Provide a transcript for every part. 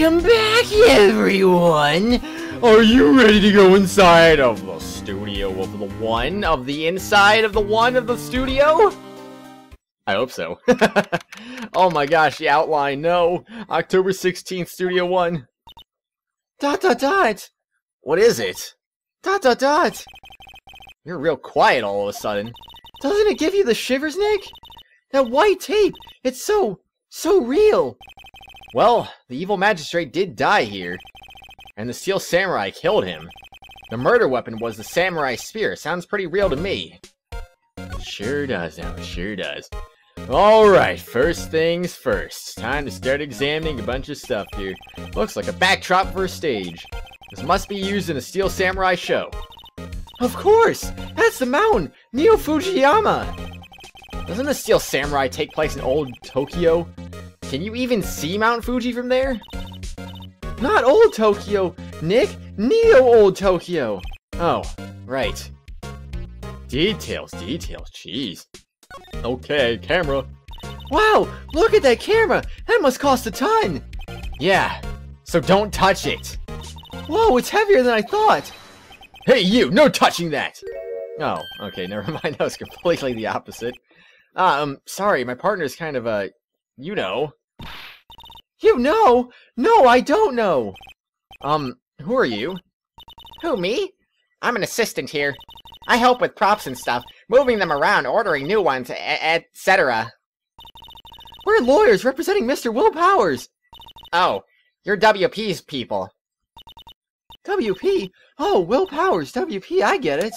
Welcome back, everyone! Are you ready to go inside of the studio of the one of the inside of the one of the studio? I hope so. Oh my gosh, the outline, no. October 16th, Studio 1. ... What is it? ... You're real quiet all of a sudden. Doesn't it give you the shivers, Nick? That white tape, it's so real. Well, the evil magistrate did die here, and the steel samurai killed him. The murder weapon was the samurai spear. Sounds pretty real to me. Sure does, now, sure does. Alright, first things first. Time to start examining a bunch of stuff here. Looks like a backdrop for a stage. This must be used in a steel samurai show. Of course! That's the mountain! Neo Fujiyama! Doesn't the steel samurai take place in old Tokyo? Can you even see Mount Fuji from there? Not old Tokyo, Nick! Neo old Tokyo! Oh, right. Details, jeez. Okay, camera. Wow, look at that camera! That must cost a ton! Yeah, so don't touch it. Whoa, it's heavier than I thought! Hey you, no touching that! Oh, okay, never mind, that was completely the opposite. Sorry, my partner's kind of, you know. You know? No, I don't know! Who are you? Who, me? I'm an assistant here. I help with props and stuff, moving them around, ordering new ones, etc. We're lawyers representing Mr. Will Powers! Oh, you're WP's people. WP? Oh, Will Powers, WP, I get it.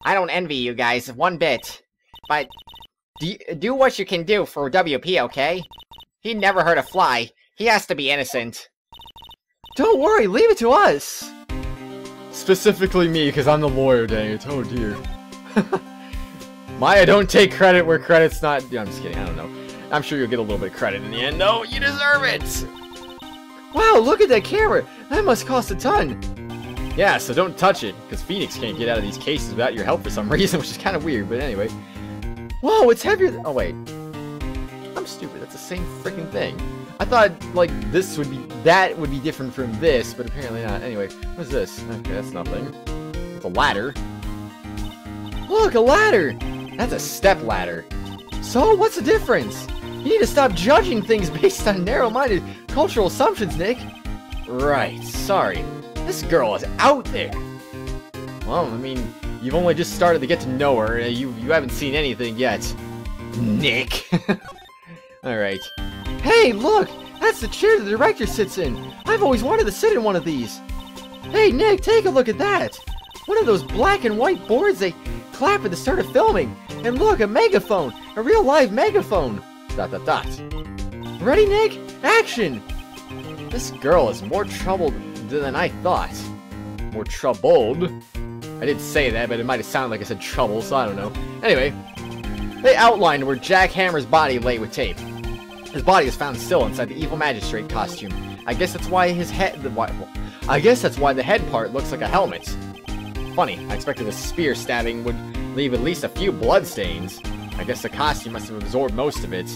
I don't envy you guys one bit, but do what you can do for WP, okay? He never hurt a fly. He has to be innocent. Don't worry, leave it to us! Specifically me, because I'm the lawyer, dang it. Oh dear. Maya, don't take credit where credit's not... I'm just kidding, I don't know. I'm sure you'll get a little bit of credit in the end. No, you deserve it! Wow, look at that camera! That must cost a ton! Yeah, so don't touch it, because Phoenix can't get out of these cases without your help for some reason, which is kind of weird, but anyway. Whoa, it's heavier than... Oh, wait. I'm stupid, that's the same freaking thing. I thought, like, this would be... That would be different from this, but apparently not. Anyway, what's this? Okay, that's nothing. It's a ladder. Look, a ladder! That's a step ladder. So, what's the difference? You need to stop judging things based on narrow-minded cultural assumptions, Nick. Right, sorry. This girl is out there. Well, I mean, you've only just started to get to know her. You haven't seen anything yet. Nick. Alright. Hey, look! That's the chair the director sits in. I've always wanted to sit in one of these. Hey, Nick, take a look at that. One of those black and white boards they clap at the start of filming. And look, a megaphone. A real live megaphone. ... Ready, Nick? Action! This girl is more troubled than I thought. More troubled? I didn't say that, but it might have sounded like I said trouble, so I don't know. Anyway, they outlined where Jack Hammer's body lay with tape. His body is found still inside the evil magistrate costume. I guess that's why his head... I guess that's why the head part looks like a helmet. Funny, I expected a spear stabbing would leave at least a few blood stains. I guess the costume must have absorbed most of it.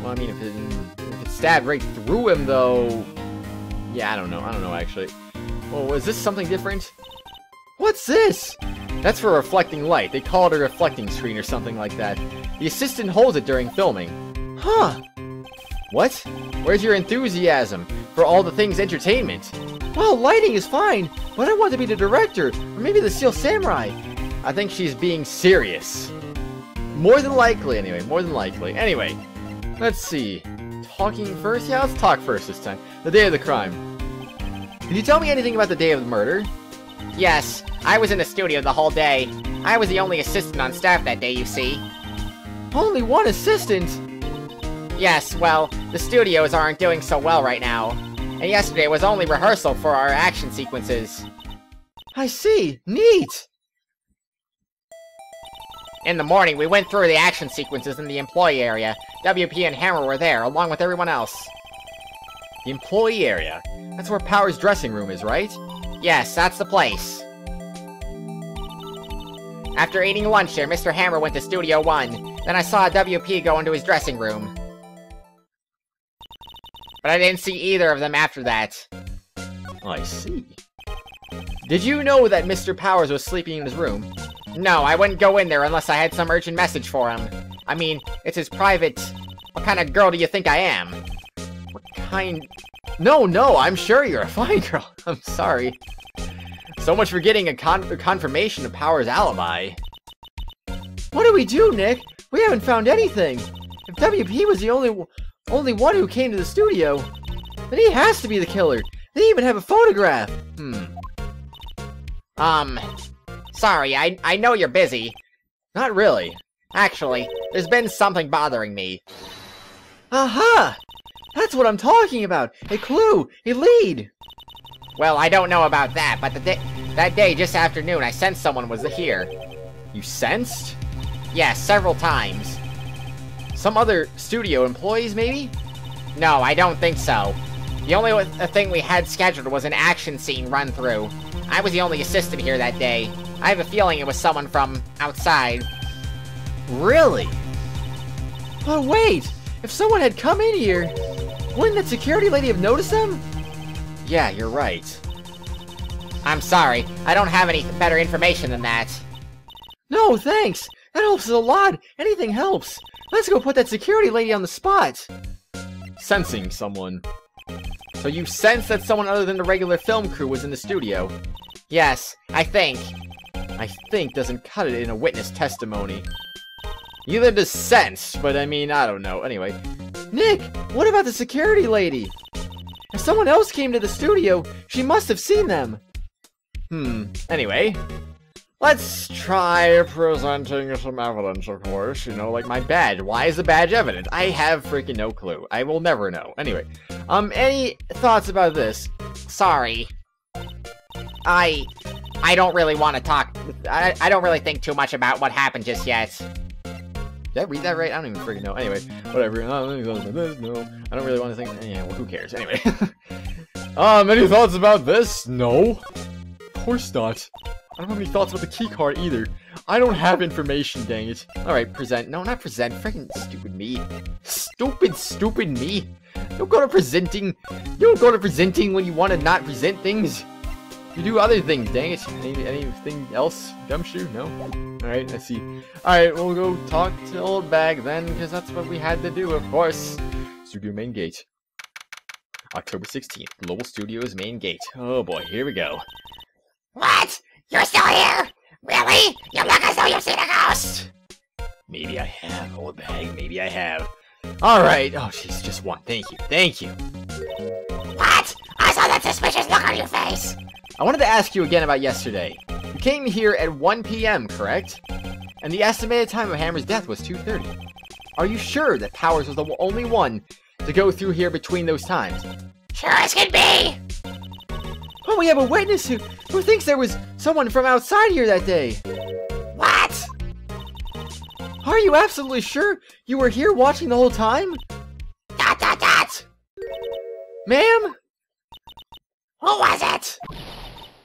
Well, I mean, if it stabbed right through him, though... Yeah, I don't know actually. Well, was this something different? What's this? That's for reflecting light. They call it a reflecting screen or something like that. The assistant holds it during filming. Huh. What? Where's your enthusiasm for all the things entertainment? Well, lighting is fine, but I want to be the director, or maybe the Steel Samurai. I think she's being serious. More than likely, anyway. More than likely. Anyway, let's see. Talking first? Yeah, let's talk first this time. The day of the crime. Can you tell me anything about the day of the murder? Yes, I was in the studio the whole day. I was the only assistant on staff that day, you see. Only one assistant? Yes, well, the studios aren't doing so well right now. And yesterday was only rehearsal for our action sequences. I see. Neat! In the morning, we went through the action sequences in the employee area. WP and Hammer were there, along with everyone else. The employee area? That's where Power's dressing room is, right? Yes, that's the place. After eating lunch there, Mr. Hammer went to Studio 1. Then I saw WP go into his dressing room. but I didn't see either of them after that. Oh, I see. Did you know that Mr. Powers was sleeping in his room? No, I wouldn't go in there unless I had some urgent message for him. I mean, it's his private... What kind of girl do you think I am? What kind... No, I'm sure you're a fine girl. I'm sorry. So much for getting a confirmation of Powers' alibi. What do we do, Nick? We haven't found anything. If WP was the only one who came to the studio, then he has to be the killer. They even have a photograph. Sorry, I know you're busy. Not really. Actually, there's been something bothering me. Aha! That's what I'm talking about! A clue! A lead! Well, I don't know about that, but that day, just afternoon, I sensed someone was here. You sensed? Yes, several times. Some other studio employees, maybe? No, I don't think so. The only thing we had scheduled was an action scene run-through. I was the only assistant here that day. I have a feeling it was someone from outside. Really? But wait! If someone had come in here, wouldn't that security lady have noticed them? Yeah, you're right. I'm sorry, I don't have any better information than that. No, thanks! That helps us a lot! Anything helps! Let's go put that security lady on the spot! Sensing someone. So you sense that someone other than the regular film crew was in the studio? Yes, I think. I think doesn't cut it in a witness testimony. Neither does sense, but I mean, I don't know. Anyway. Nick, what about the security lady? If someone else came to the studio, she must have seen them. Anyway. Let's try presenting some evidence, of course. You know, like my badge. Why is the badge evident? I have freaking no clue. I will never know. Anyway. Any thoughts about this? Sorry. I don't really want to talk. I don't really think too much about what happened just yet. Did I read that right? I don't even freaking know. Anyway, whatever. No, I don't really want to think. Yeah, well, who cares? Anyway. Any thoughts about this? No. Of course not. I don't have any thoughts about the key card either. I don't have information, dang it. Alright, present. No, not present. Freaking stupid me. Stupid me. Don't go to presenting. You don't go to presenting when you want to not present things. You do other things, dang it. Anything else? Gumshoe? No? Alright, I see. Alright, we'll go talk to old bag then, because that's what we had to do, of course. Studio main gate. October 16th. Global Studios main gate. Oh boy, here we go. What? You're still here? Really? You look as though you've seen a ghost! Maybe I have, old bag. Maybe I have. Alright. Oh, jeez, just one. Thank you. Thank you. What? I saw that suspicious look on your face! I wanted to ask you again about yesterday. You came here at 1 p.m., correct? And the estimated time of Hammer's death was 2:30. Are you sure that Powers was the only one to go through here between those times? Sure as can be! Well, we have a witness who thinks there was someone from outside here that day. What? Are you absolutely sure you were here watching the whole time? ... Ma'am? Who was it?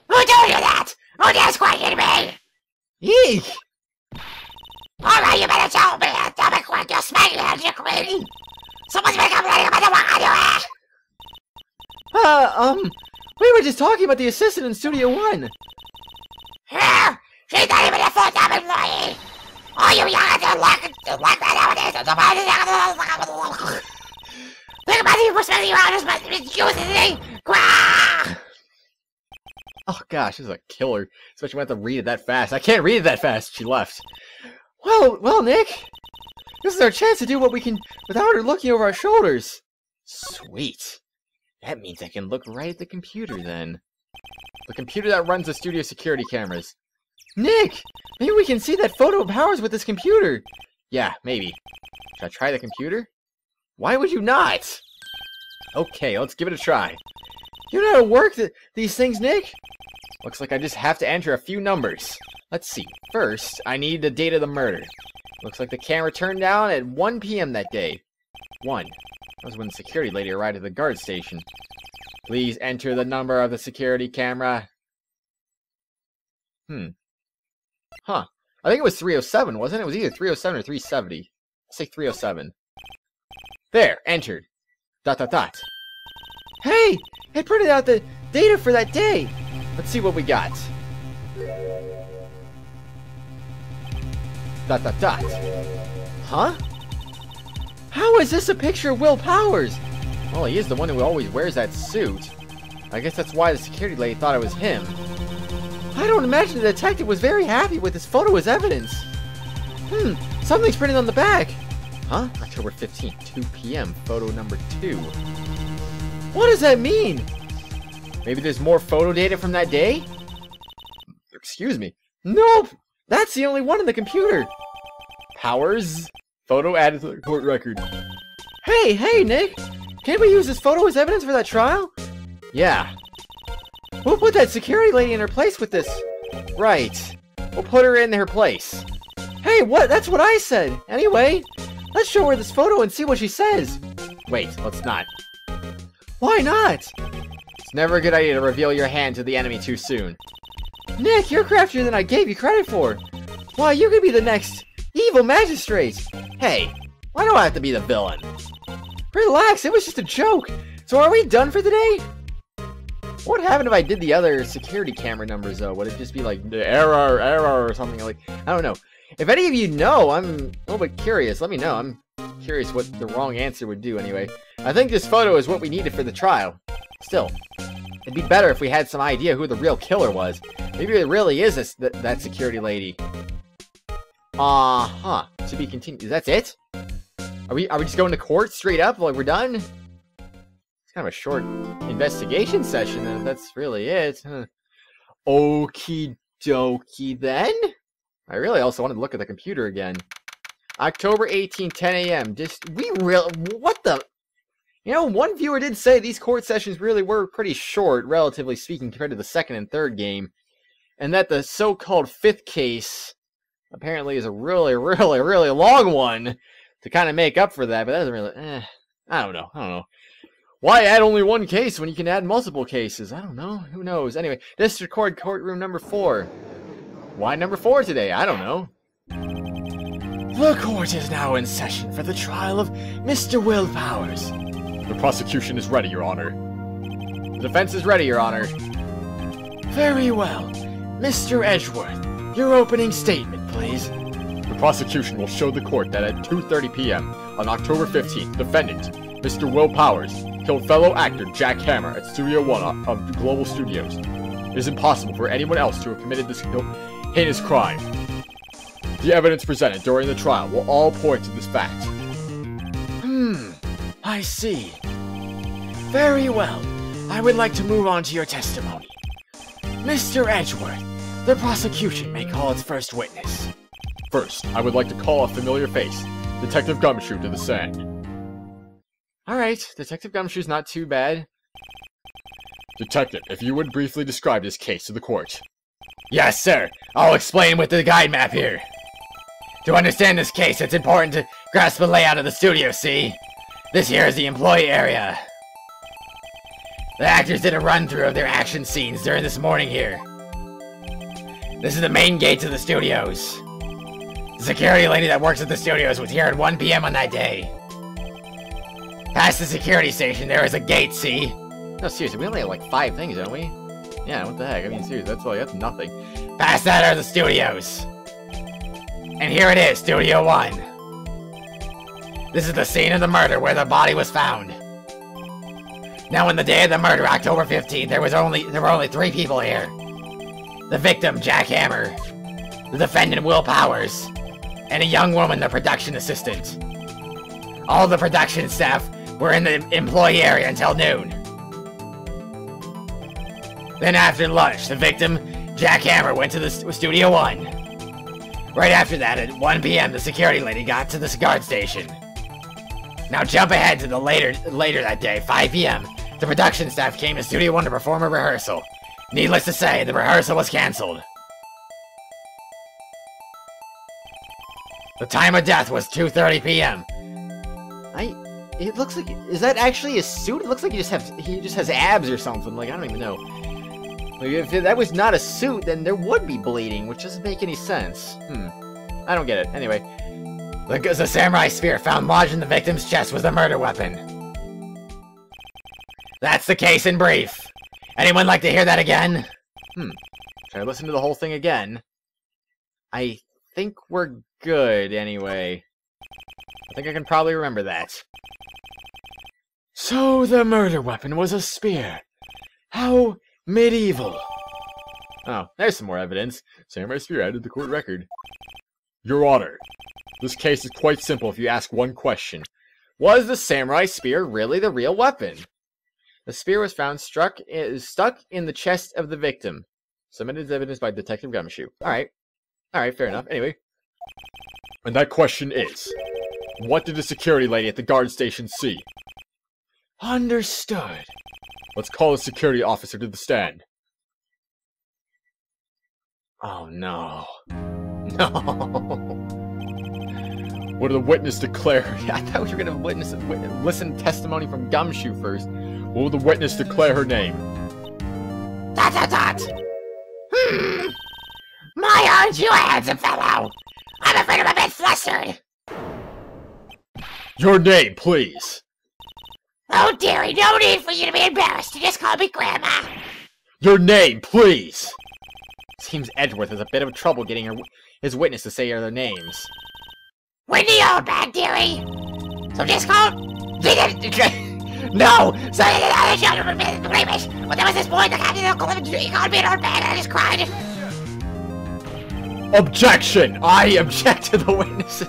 Who told you that? Who dares question me? Eek! Alright, you better tell me. Tell me quick, you're smacking at your queen. Someone's been complaining about the work I do. We were just talking about the assistant in Studio 1. Here? She's not even a full-time employee. Oh, you young like that nowadays. Think about the perspective around us, but it's using me. Oh gosh, this is a killer. Especially when I have to read it that fast. I can't read it that fast. She left. Well, Nick. This is our chance to do what we can without her looking over our shoulders. Sweet. That means I can look right at the computer then. The computer that runs the studio security cameras. Nick! Maybe we can see that photo of Powers with this computer. Yeah, maybe. Should I try the computer? Why would you not? Okay, let's give it a try. You know how to work these things, Nick? Looks like I just have to enter a few numbers. Let's see. First, I need the date of the murder. Looks like the camera turned down at 1 p.m. that day. 1. That was when the security lady arrived at the guard station. Please enter the number of the security camera. Huh. I think it was 307, wasn't it? It was either 307 or 370. Let's say 307. There, entered. ... Hey! It printed out the data for that day! Let's see what we got. Dot dot dot. Huh? How is this a picture of Will Powers? Well, he is the one who always wears that suit. I guess that's why the security lady thought it was him. I don't imagine the detective was very happy with this photo as evidence. Something's printed on the back. Huh? October 15th, 2 p.m. Photo number 2. What does that mean? Maybe there's more photo data from that day? Excuse me. Nope! That's the only one in the computer. Powers. Photo added to the court record. Hey, Nick! Can't we use this photo as evidence for that trial? Yeah. We'll put that security lady in her place with this. Right. We'll put her in her place. Hey, what? That's what I said! Anyway, let's show her this photo and see what she says. Wait, let's not. Why not? It's never a good idea to reveal your hand to the enemy too soon. Nick, you're craftier than I gave you credit for. Why, you could be the next evil magistrate. Hey, why do I have to be the villain? Relax, it was just a joke. So are we done for the day? What would happen if I did the other security camera numbers, though? Would it just be like, error, or something like... I don't know. If any of you know, I'm a little bit curious. Let me know. I'm curious what the wrong answer would do anyway. I think this photo is what we needed for the trial. Still, it'd be better if we had some idea who the real killer was. Maybe it really is that security lady. Uh-huh. To be continued. That's it? Are we just going to court straight up? Like, we're done? It's kind of a short investigation session, and that's really it. Huh. Okie dokie then? I really also wanted to look at the computer again. October 18th, 10 a.m. What the? You know, one viewer did say these court sessions really were pretty short, relatively speaking, compared to the second and third game. And that the so-called fifth case apparently is a really long one to kind of make up for that, but that doesn't really... I don't know. Why add only one case when you can add multiple cases? I don't know. Who knows? Anyway, District Court Courtroom number 4. Why number 4 today? I don't know. The court is now in session for the trial of Mr. Will Powers. The prosecution is ready, Your Honor. The defense is ready, Your Honor. Very well. Mr. Edgeworth, your opening statement, please. The prosecution will show the court that at 2:30 p.m. on October 15th, defendant, Mr. Will Powers, killed fellow actor Jack Hammer at Studio 1 of Global Studios. It is impossible for anyone else to have committed this heinous crime. The evidence presented during the trial will all point to this fact. I see. Very well. I would like to move on to your testimony. Mr. Edgeworth, the prosecution may call its first witness. First, I would like to call a familiar face, Detective Gumshoe, to the stand. Alright, Detective Gumshoe's not too bad. Detective, if you would briefly describe this case to the court. Yes, sir. I'll explain with the guide map here. To understand this case, it's important to grasp the layout of the studio, see? This here is the employee area. The actors did a run-through of their action scenes during this morning here. This is the main gate to the studios. The security lady that works at the studios was here at 1 p.m. on that day. Past the security station, there is a gate, see? No, seriously, we only have like 5 things, don't we? Yeah, what the heck? I mean, seriously, that's nothing. Past that are the studios. And here it is, Studio 1. This is the scene of the murder where the body was found. Now, on the day of the murder, October 15th, there were only 3 people here. The victim, Jack Hammer. The defendant, Will Powers. And a young woman, the production assistant. All the production staff were in the employee area until noon. Then after lunch, the victim, Jack Hammer, went to the Studio 1. Right after that, at 1 p.m., the security lady got to the guard station. Now jump ahead to the later that day, 5 p.m. The production staff came to Studio 1 to perform a rehearsal. Needless to say, the rehearsal was cancelled. The time of death was 2:30 p.m. It looks like... Is that actually a suit? It looks like he just has abs or something. Like, I don't even know. Like, if that was not a suit, then there would be bleeding, which doesn't make any sense. I don't get it. Anyway. The samurai spear found lodged in the victim's chest was the murder weapon. That's the case in brief. Anyone like to hear that again? Try to listen to the whole thing again. I think we're good, anyway. I think I can probably remember that. So the murder weapon was a spear. How medieval. Oh, there's some more evidence. Samurai spear added to the court record. Your Honor, this case is quite simple if you ask one question. Was the samurai spear really the real weapon? The spear was found stuck in the chest of the victim. Submitted as evidence by Detective Gumshoe. Alright, fair enough. Anyway. And that question is, what did the security lady at the guard station see? Understood. Let's call the security officer to the stand. Oh no. No. What did the witness declare? I thought we were going to listen to testimony from Gumshoe first. What will the witness declare her name? ... My arms, you handsome fellow! I'm afraid I'm a bit flustered! Your name, please! Oh dearie, no need for you to be embarrassed, you just call me Grandma! Your name, please! Seems Edgeworth has a bit of trouble getting his witness to say their names. Whitney Oldbag, dearie! So just call... No! Sorry, the other children were blemish! When there was this boy, the captain of the he called me an old bag and I just cried! Objection! I object to the witness.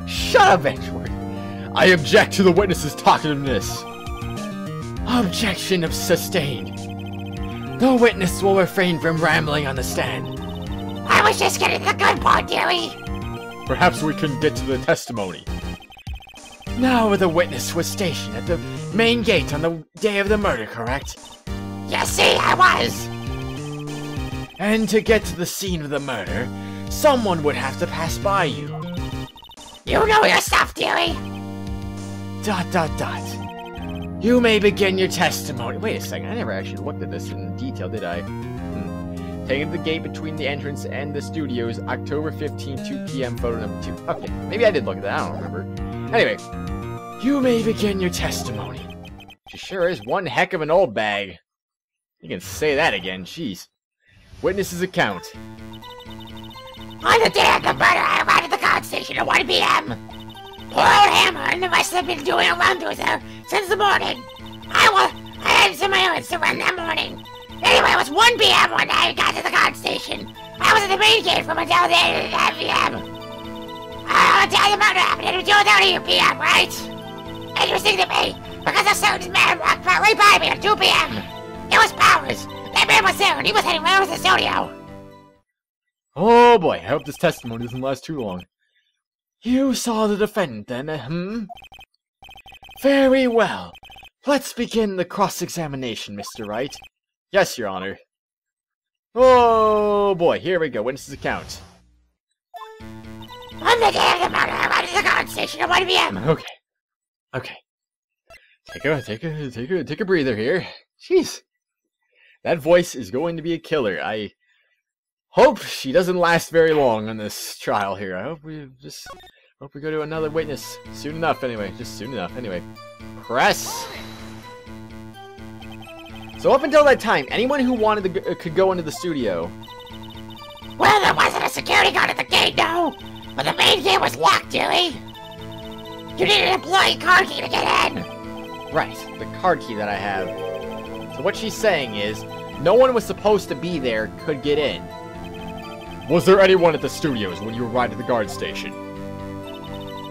Shut up, Edgeworth. I object to the witness's talkativeness. Objection sustained. The witness will refrain from rambling on the stand. I was just getting the good part, dearie. Perhaps we can get to the testimony. Now the witness was stationed at the main gate on the day of the murder, correct? You see, I was. And to get to the scene of the murder, someone would have to pass by you. You know your stuff, dearie. ... You may begin your testimony. Wait a second, I never actually looked at this in detail, did I? Taken to the gate between the entrance and the studios, October 15, 2 p.m., photo number 2. Okay, maybe I did look at that, I don't remember. Anyway, you may begin your testimony. She sure is one heck of an old bag. You can say that again, jeez. Witness's account. On the day of the murder, I arrived at the guard station at 1 p.m. Poor old Hammer and the rest have been doing a run-through there since the morning. I had some errands to run that morning. Anyway, it was 1 p.m. when I got to the guard station. I was at the main gate from until the 8 p.m. Until the murder happened at 2:30 p.m., right? Interesting to me, because a certain man walked right by me at 2 p.m. It was Powers. That man was there, and he was heading right over to the studio. Oh boy, I hope this testimony doesn't last too long. You saw the defendant then, Very well. Let's begin the cross-examination, Mr. Wright. Yes, Your Honor. Oh boy, here we go. Witness's account. On the day of the murder, I arrived at the guard station at 1 p.m. Okay. Take a breather here. Jeez. That voice is going to be a killer. I hope she doesn't last very long on this trial here. I hope we go to another witness soon enough anyway. Just soon enough anyway. Press. So up until that time, anyone who wanted to could go into the studio. Well, there wasn't a security guard at the gate, no. But the main gate was locked, dearie. You need an employee card key to get in. Right, the card key that I have. So what she's saying is, no one was supposed to be there could get in. Was there anyone at the studios when you arrived at the guard station?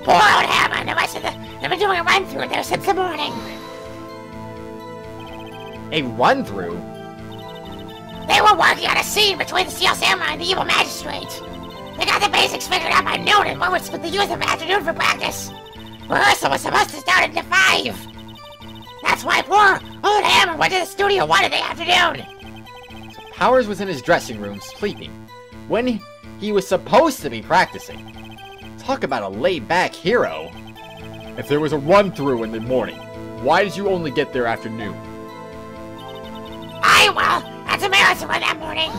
Poor old Hammer and the rest of they've been doing a run-through there since the morning. A run-through? They were working on a scene between the Steel Samurai and the Evil Magistrate. They got the basics figured out by noon and we were supposed to use the afternoon for practice. Rehearsal was supposed to start at 5. That's why poor old Hammer went to the studio 1 in the afternoon. So Powers was in his dressing room sleeping when he was supposed to be practicing. Talk about a laid-back hero. If there was a run-through in the morning, why did you only get there after noon? Well, that's a marathon run that morning.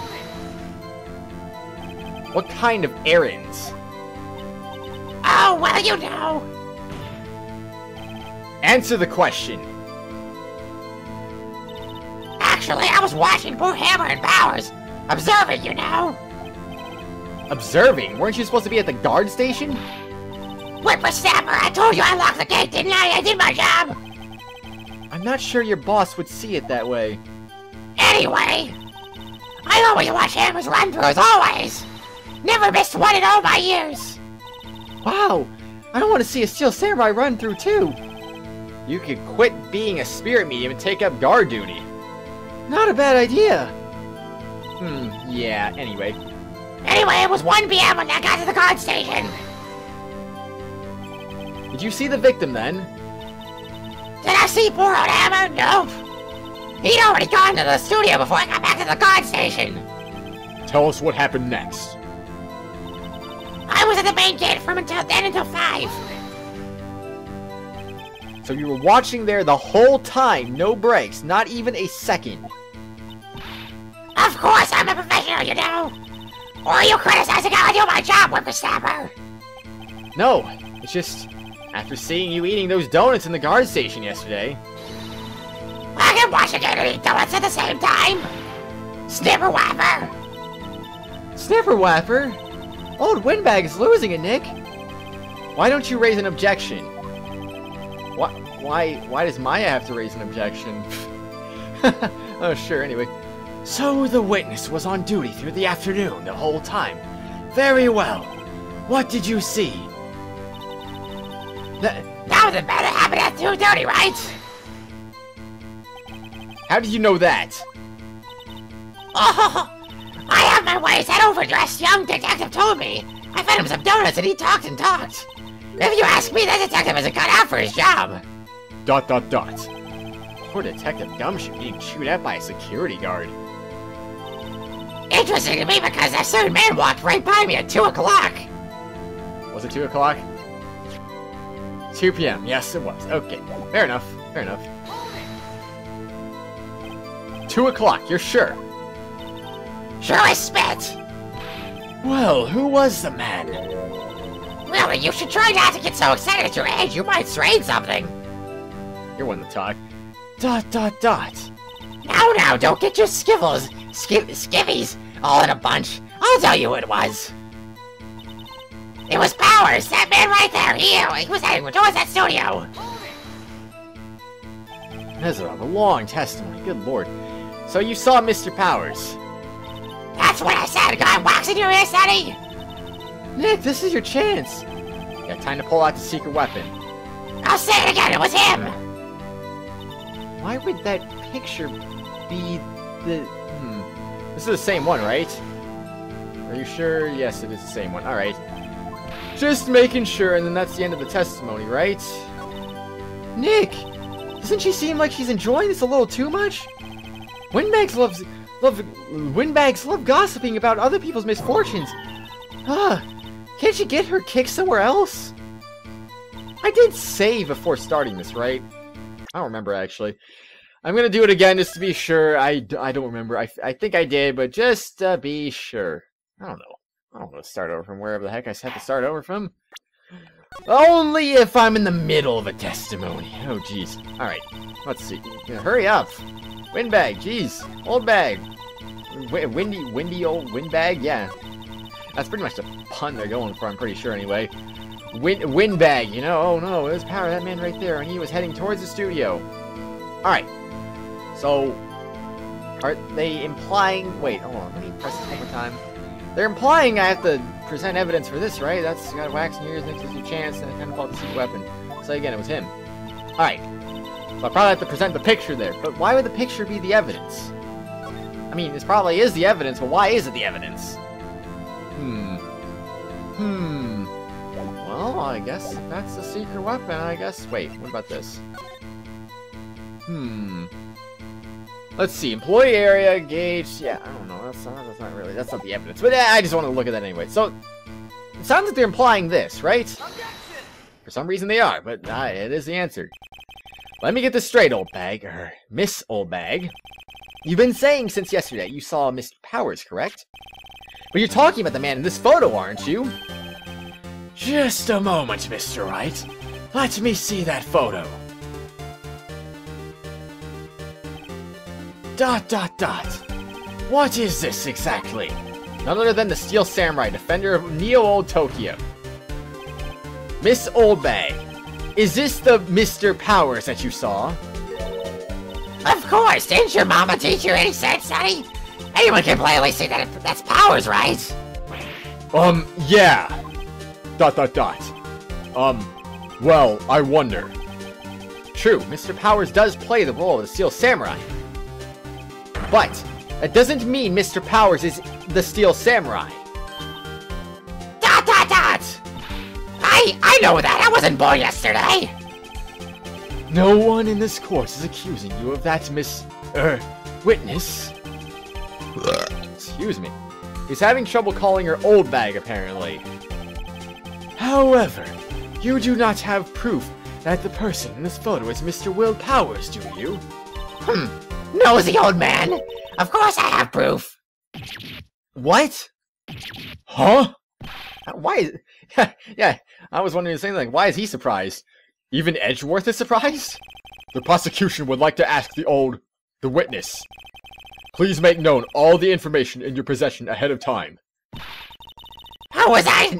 What kind of errands? Oh, well, you know. Answer the question. Actually, I was watching poor Hammer and Powers. Observing, you know. Observing? Weren't you supposed to be at the guard station? Whippersnapper, I told you I locked the gate, didn't I? I did my job. I'm not sure your boss would see it that way. Anyway, I always watch Hammer's run-throughs, always. Never missed one in all my years. Wow, I don't want to see a Steel Samurai run through too. You could quit being a spirit medium and take up guard duty. Not a bad idea. Yeah, anyway. Anyway, it was 1 p.m. when I got to the guard station. Did you see the victim then? Did I see poor old Hammer? Nope. He'd already gone to the studio before I got back to the guard station. Tell us what happened next. I was at the main gate from until 5. So you were watching there the whole time, no breaks, not even a second. Of course, I'm a professional, you know. Or are you criticizing how I do my job, Whippersnapper? No, it's just after seeing you eating those donuts in the guard station yesterday. I can watch again and eat donuts at the same time. Snipper Whapper. Sniffer Whapper? Old Windbag is losing it, Nick. Why don't you raise an objection? Why does Maya have to raise an objection? Oh, sure, anyway. So the witness was on duty through the afternoon the whole time. Very well. What did you see? That was a better happened at 2:30, right? How did you know that? Oh, I have my ways. That overdressed young detective told me. I fed him some donuts and he talked and talked. If you ask me, that detective isn't cut out for his job. ... Poor Detective Gumshoe being chewed out by a security guard. Interesting to me because a certain man walked right by me at 2 o'clock. Was it 2 o'clock? 2 p.m. Yes, it was. Okay, fair enough. Fair enough. 2 o'clock, you're sure? Sure as spit. Well, who was the man? Really, you should try not to get so excited at your age. You might strain something. You're one to talk. ... Now, don't get your skivvies all in a bunch. I'll tell you who it was. It was Powers, that man right there. He was heading towards that studio. That's a long testimony, good lord. So you saw Mr. Powers? That's what I said. Got wax in your ear, Sonny? Nick, this is your chance. You got time to pull out the secret weapon. I'll say it again, it was him. Why would that picture be the... This is the same one, right? Are you sure? Yes, it is the same one. Alright. Just making sure, and then that's the end of the testimony, right? Nick! Doesn't she seem like she's enjoying this a little too much? Windbags love gossiping about other people's misfortunes. Can't she get her kick somewhere else? I did save before starting this, right? I don't remember, actually. I'm gonna do it again just to be sure. I don't remember. I think I did, but just to be sure. I don't know. I don't want to start over from wherever the heck I had to start over from. Only if I'm in the middle of a testimony. Oh, jeez. Alright, let's see. Yeah, hurry up. Windbag, jeez. Old bag. Windy old windbag? Yeah. That's pretty much the pun they're going for, I'm pretty sure, anyway. Windbag, you know? Oh, no, there's power, that man right there, and he was heading towards the studio. Alright. So, are they implying... Wait, hold on, let me press this one more time. They're implying I have to present evidence for this, right? That's got wax in your ears, next is your chance, and I kind of called the secret weapon. So again, it was him. Alright. So I probably have to present the picture there, but why would the picture be the evidence? I mean, this probably is the evidence, but why is it the evidence? Well, I guess if that's the secret weapon, I guess... Wait, what about this? Let's see, employee area, gauge... Yeah, I don't know, that's not really... That's not the evidence, but I just want to look at that anyway. So, it sounds like they're implying this, right? Objection! For some reason they are, but it is the answer. Let me get this straight, old bag, or Miss Old Bag. You've been saying since yesterday you saw Mr. Powers, correct? But you're talking about the man in this photo, aren't you? Just a moment, Mr. Wright. Let me see that photo. Dot dot dot. What is this exactly? None other than the Steel Samurai, defender of Neo-Old Tokyo. Miss Oldbag, is this the Mr. Powers that you saw? Of course, didn't your mama teach you any sense, sonny? Anyone can plainly see that that's Powers, right? Yeah. Dot dot dot. Well, I wonder. True, Mr. Powers does play the role of the Steel Samurai. But that doesn't mean Mr. Powers is the Steel Samurai. Dot dot dot! I know that, I wasn't born yesterday! No one in this court is accusing you of that, witness. Excuse me. He's having trouble calling her old bag, apparently. However, you do not have proof that the person in this photo is Mr. Will Powers, do you? Nosy old man! Of course I have proof! What? Huh? Why is... yeah, I was wondering the same thing. Why is he surprised? Even Edgeworth is surprised? The prosecution would like to ask the witness. Please make known all the information in your possession ahead of time. How was I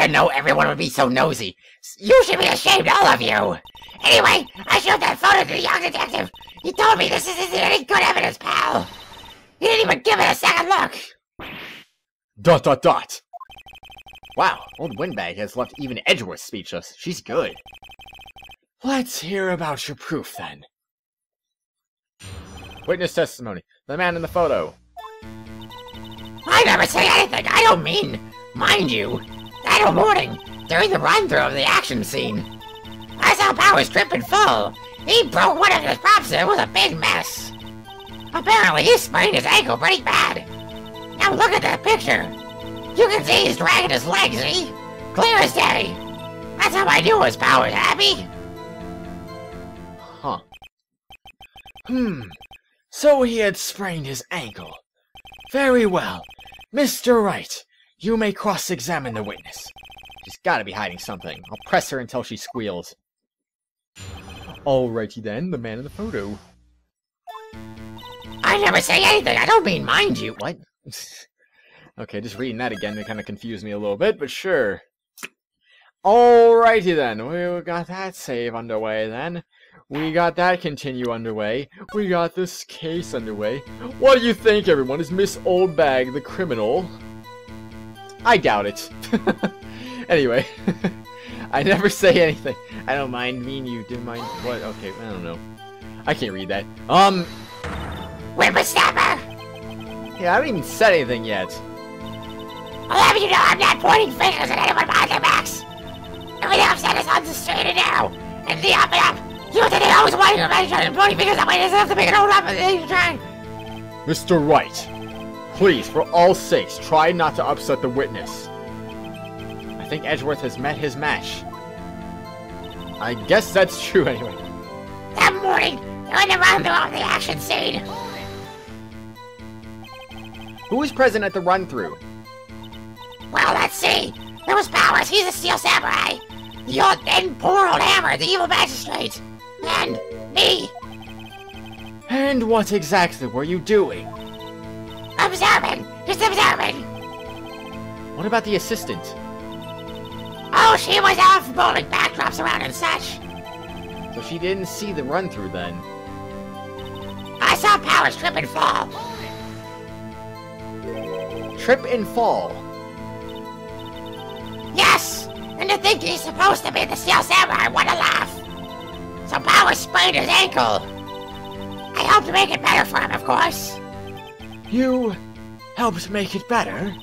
to know everyone would be so nosy? You should be ashamed, all of you! Anyway, I showed that photo to the young detective. He told me this isn't any good evidence, pal. He didn't even give it a second look. Dot dot dot. Wow, old Windbag has left even Edgeworth speechless. She's good. Let's hear about your proof, then. Witness testimony. The man in the photo. I never say anything. I don't mean, mind you. That morning, during the run-through of the action scene, I saw Powers trip and fall. He broke one of his props and it was a big mess. Apparently, he sprained his ankle pretty bad. Now look at that picture. You can see he's dragging his legs, see? Clear as day. That's how I knew it was Powers, Abby. Huh. So he had sprained his ankle. Very well. Mr. Wright, you may cross-examine the witness. She's gotta be hiding something. I'll press her until she squeals. Alrighty then, the man in the photo. I never say anything. I don't mean mind you. What? Okay, just reading that again, it kind of confused me a little bit, but sure. Alrighty then, we got that save underway then. We got that continue underway. We got this case underway. What do you think, everyone? Is Miss Oldbag the criminal? I doubt it. Anyway, I never say anything. I don't mind. Me and you do mind. What? Okay, I don't know. I can't read that. Whippersnapper! Yeah, I haven't even said anything yet. I'll have you know I'm not pointing fingers at anyone behind their backs. Everything I've said is on the straight and narrow. And the up and up. You think I was whining about each other and pointing fingers that way doesn't have to make it all up and then you're trying. Mr. Wright, please, for all sakes, try not to upset the witness. I think Edgeworth has met his match. I guess that's true anyway. That morning, during the run-through of the action scene. Who was present at the run-through? Well, let's see. There was Powers, he's a Steel Samurai. And poor old Hammer, the evil magistrate. And me. And what exactly were you doing? Observing. Just observing. What about the assistant? Oh, she was off moving backdrops around and such. So she didn't see the run-through then. I saw Powers trip and fall. Trip and fall? Yes! And to think he's supposed to be the Steel Samurai, what a laugh! So Powers sprained his ankle. I helped make it better for him, of course. You helped make it better?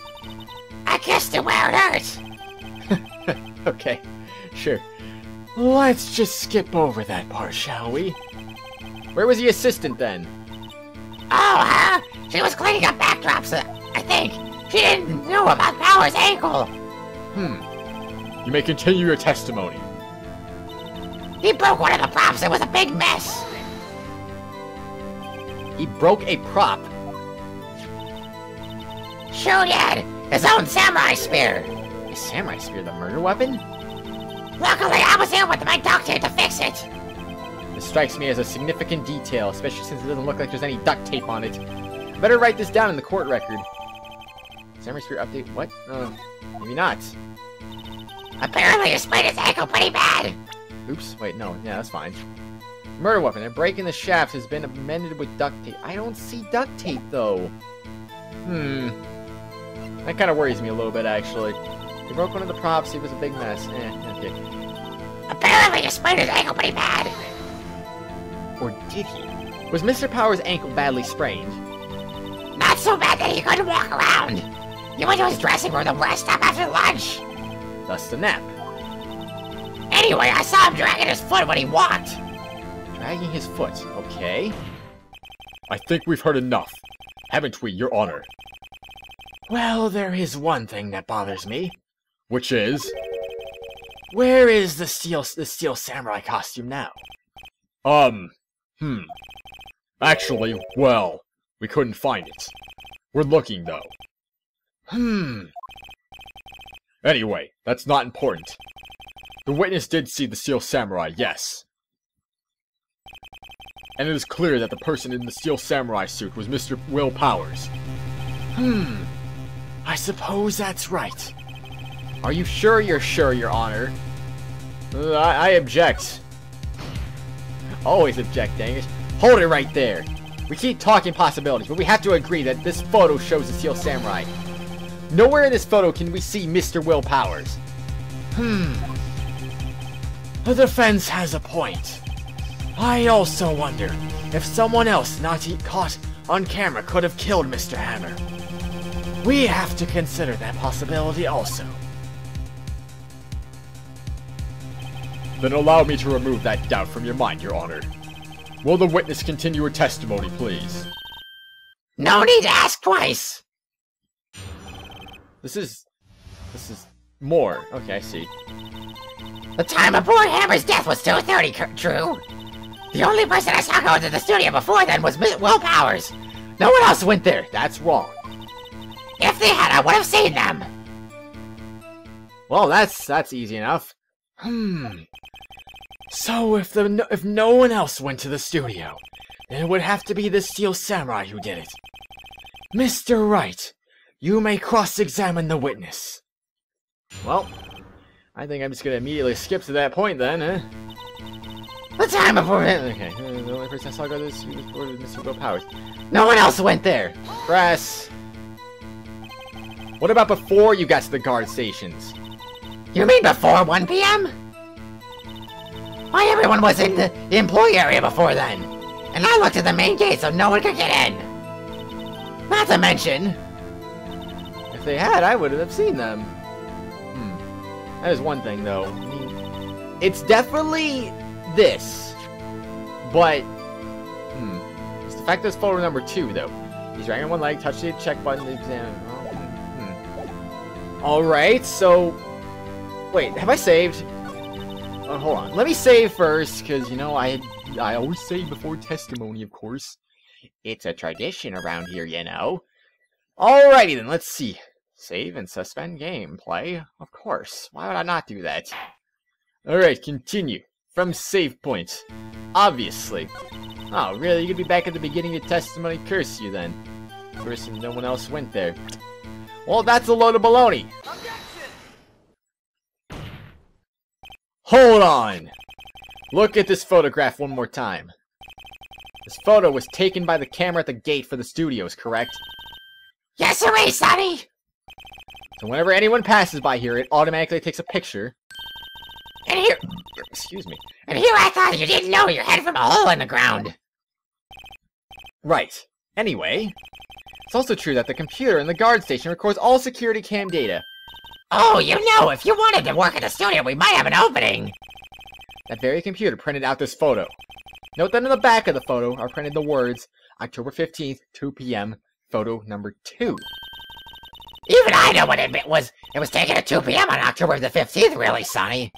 I kissed him where it hurt. Okay, sure. Let's just skip over that part, shall we? Where was the assistant then? Oh, her? She was cleaning up backdrops, I think. She didn't know about Powers' ankle. You may continue your testimony. He broke one of the props. It was a big mess. He broke a prop? Sure did. His own samurai spear. A samurai spear, the murder weapon? Luckily, I was here with my doctor to fix it. This strikes me as a significant detail, especially since it doesn't look like there's any duct tape on it. Better write this down in the court record. Samurai Spear update? What? Oh, maybe not. Apparently he sprained his ankle pretty bad. Oops, wait, no, yeah, that's fine. Murder weapon. A break in the shaft has been amended with duct tape. I don't see duct tape, though. That kind of worries me a little bit, actually. He broke one of the props. It was a big mess. Okay. Apparently he sprained his ankle pretty bad. Or did he? Was Mr. Power's ankle badly sprained? Not so bad that he couldn't walk around. He went to his dressing room the last stop after lunch. Thus the nap. Anyway, I saw him dragging his foot when he walked. Dragging his foot, okay. I think we've heard enough. Haven't we, Your Honor? Well, there is one thing that bothers me. Which is? Where is the steel samurai costume now? Actually, well, we couldn't find it. We're looking, though. Anyway, that's not important. The witness did see the steel samurai, yes. And it is clear that the person in the steel samurai suit was Mr. Will Powers. I suppose that's right. Are you sure you're sure, Your Honor? I object. Always object, dang it. Hold it right there. We keep talking possibilities, but we have to agree that this photo shows the steel samurai. Nowhere in this photo can we see Mr. Will Powers. The defense has a point. I also wonder if someone else not caught on camera could have killed Mr. Hammer. We have to consider that possibility also. Then allow me to remove that doubt from your mind, Your Honor. Will the witness continue her testimony, please? No need to ask twice. This is more. Okay, I see. The time of poor Hammer's death was 2:30, true. The only person I saw go into the studio before then was Will Powers. No one else went there. That's wrong. If they had, I would have seen them. Well, that's easy enough. So if no one else went to the studio, then it would have to be the steel samurai who did it. Mr. Wright, you may cross-examine the witness. Well, I think I'm just gonna immediately skip to that point then, huh? The time before it. Okay, the only person I saw go to this was Mr. Will Powers. No one else went there. Press. What about before you got to the guard stations? You mean before 1 p.m.? Why, everyone was in the employee area before then. And I looked at the main gate so no one could get in. Not to mention... If they had, I would have seen them. That is one thing, though. I mean, it's definitely this. But, it's the fact that it's photo number 2, though. He's dragging one leg, touch the check button to examine. Alright, so... Wait, have I saved? Oh, hold on. Let me save first, because, you know, I always save before testimony, of course. It's a tradition around here, you know. Alrighty then, let's see. Save and suspend gameplay? Of course. Why would I not do that? Alright, continue. From save point. Obviously. Oh, really? You could be back at the beginning of testimony? Curse you, then. Of course, no one else went there. Well, that's a load of baloney. Hold on! Look at this photograph one more time. This photo was taken by the camera at the gate for the studios, correct? Yes, sir, Sonny! So whenever anyone passes by here, it automatically takes a picture. And here... Excuse me. And here I thought you didn't know your head from a hole in the ground. Right. Anyway, it's also true that the computer in the guard station records all security cam data. Oh, you know, if you wanted to work at the studio, we might have an opening. That very computer printed out this photo. Note that in the back of the photo are printed the words, October 15th, 2 p.m., photo number 2. Even I know what it was. It was taken at 2 p.m. on October the 15th, really, Sonny.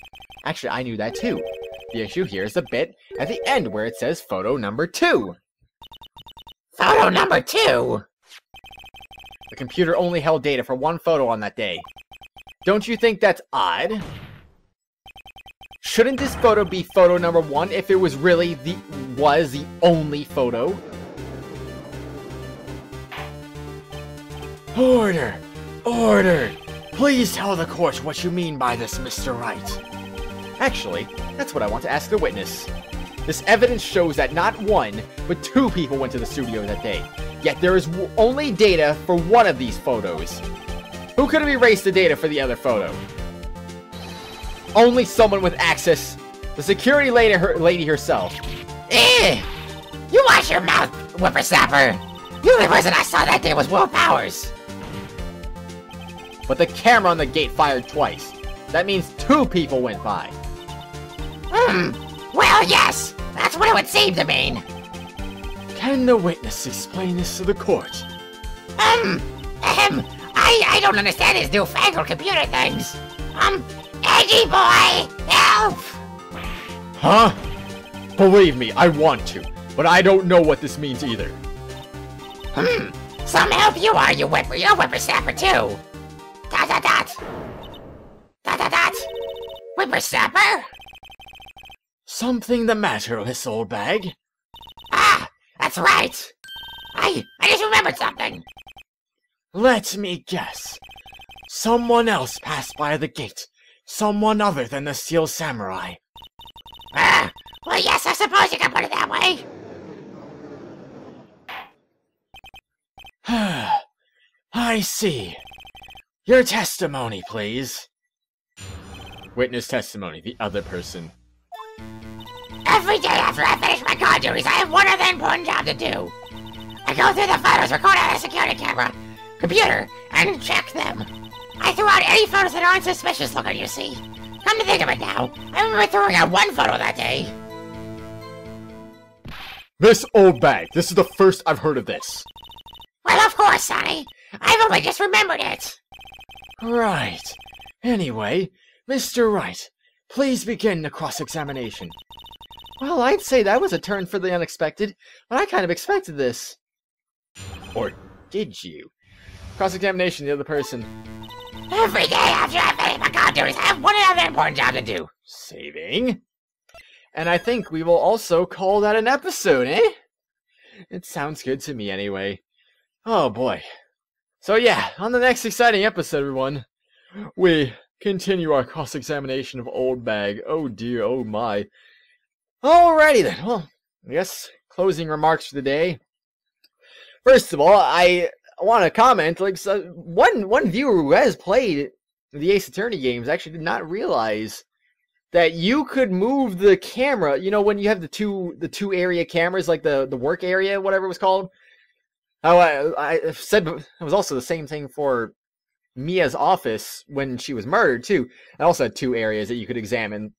Actually, I knew that too. The issue here is the bit at the end where it says photo number 2. Photo number 2? The computer only held data for one photo on that day. Don't you think that's odd? shouldn't this photo be photo number 1 if it was really the only photo? Order! Order! Please tell the court what you mean by this, Mr. Wright. Actually, that's what I want to ask the witness. This evidence shows that not 1, but 2 people went to the studio that day. Yet there is only data for one of these photos. Who could have erased the data for the other photo? Only someone with access. The security lady herself. Eh! You watch your mouth, whippersnapper! The only person I saw that day was Will Powers. But the camera on the gate fired twice. That means 2 people went by. Well, yes! That's what it would seem to mean. Can the witness explain this to the court? I don't understand his newfangled computer things. Edgy boy, help! Huh? Believe me, I want to, but I don't know what this means either. Some help you are, you're whippersnapper too. Dot dot dot. Dot dot dot. Whippersnapper? Something the matter, Miss Old Bag? Ah, that's right. I just remembered something. Let me guess. Someone else passed by the gate. Someone other than the Steel Samurai. Well, yes, I suppose you can put it that way. I see. Your testimony, please. Witness testimony, the other person. Every day after I finish my guard duties, I have one other important job to do. I go through the photos recorded on the security camera, computer, and check them. I threw out any photos that aren't suspicious looking, you see. Come to think of it now, I remember throwing out 1 photo that day. Miss Old Bag, this is the first I've heard of this. Well, of course, Sonny. I've only just remembered it. Right. Anyway, Mr. Wright, please begin the cross-examination. Well, I'd say that was a turn for the unexpected, but I kind of expected this. Or did you? Cross-examination, the other person. Every day after I finish my guard duties, I have one other important job to do. Saving. And I think we will also call that an episode, eh? It sounds good to me anyway. Oh boy. So yeah, on the next exciting episode, everyone, we continue our cross-examination of Old Bag. Oh dear, oh my. Alrighty then, well, I guess closing remarks for the day. First of all, I want to comment, like, so one viewer who has played the Ace Attorney games actually did not realize that you could move the camera, you know, when you have the two area cameras, like the work area, whatever it was called. Oh, I said it was also the same thing for Mia's office when she was murdered, too. I also had 2 areas that you could examine.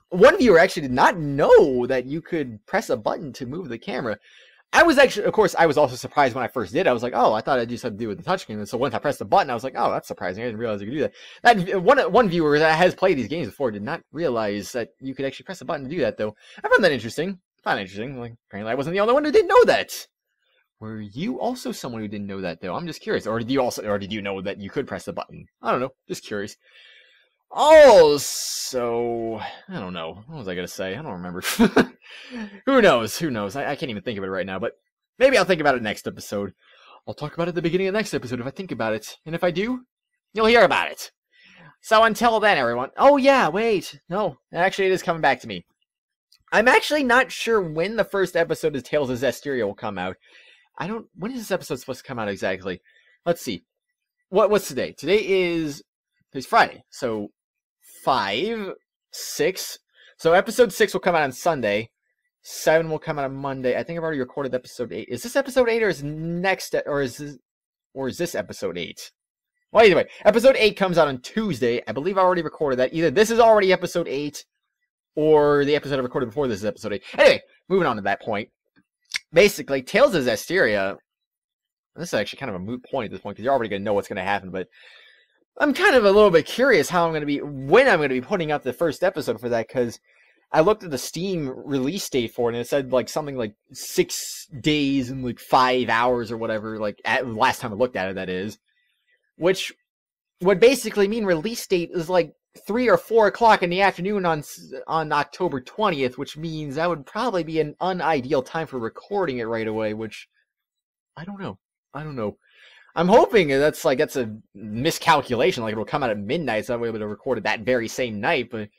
One viewer actually did not know that you could press a button to move the camera. I was actually, of course, I was also surprised when I first did. I was like, oh, I thought I just had to do with the touchscreen. And so once I pressed the button, I was like, oh, that's surprising. I didn't realize you could do that. That one viewer that has played these games before did not realize that you could actually press a button to do that, though. I found that interesting. Like, apparently I wasn't the only one who didn't know that. Were you also someone who didn't know that, though? I'm just curious. Or did you know that you could press the button? I don't know. Just curious. Also, I don't know. What was I going to say? I don't remember. Who knows? Who knows? I can't even think of it right now, but maybe I'll think about it next episode. I'll talk about it at the beginning of the next episode if I think about it. And if I do, you'll hear about it. So until then, everyone. Oh, yeah, wait. No, actually, it is coming back to me. I'm actually not sure when the first episode of Tales of Zestiria will come out. When is this episode supposed to come out exactly? Let's see. What's today? Today's Friday. So 5, 6. So episode 6 will come out on Sunday. 7 will come out on Monday. I think I've already recorded episode 8. Is this episode 8 or is this episode 8? Well, either way, episode 8 comes out on Tuesday. I believe I already recorded that. Either this is already episode 8 or the episode I recorded before this is episode 8. Anyway, moving on to that point. Basically, Tales of Zestiria, this is actually kind of a moot point at this point because you're already going to know what's going to happen, but I'm kind of a little bit curious when I'm going to be putting out the first episode for that, because I looked at the Steam release date for it, and it said like something like 6 days and like 5 hours or whatever, like last time I looked at it, that is. Which would basically mean release date is like 3 or 4 o'clock in the afternoon on October 20th, which means that would probably be an unideal time for recording it right away, which I don't know. I'm hoping that's a miscalculation, like it'll come out at midnight, so I would have recorded that very same night, but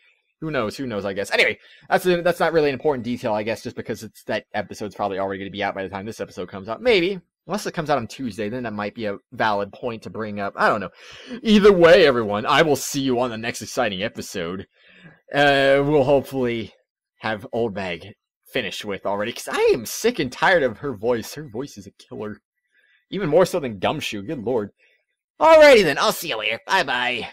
who knows, I guess. Anyway, that's not really an important detail, I guess, just because that episode's probably already going to be out by the time this episode comes out. Maybe. Unless it comes out on Tuesday, then that might be a valid point to bring up. I don't know. Either way, everyone, I will see you on the next exciting episode. We'll hopefully have Old Bag finished with already, because I am sick and tired of her voice. Her voice is a killer. Even more so than Gumshoe, good lord. Alrighty then, I'll see you later. Bye-bye.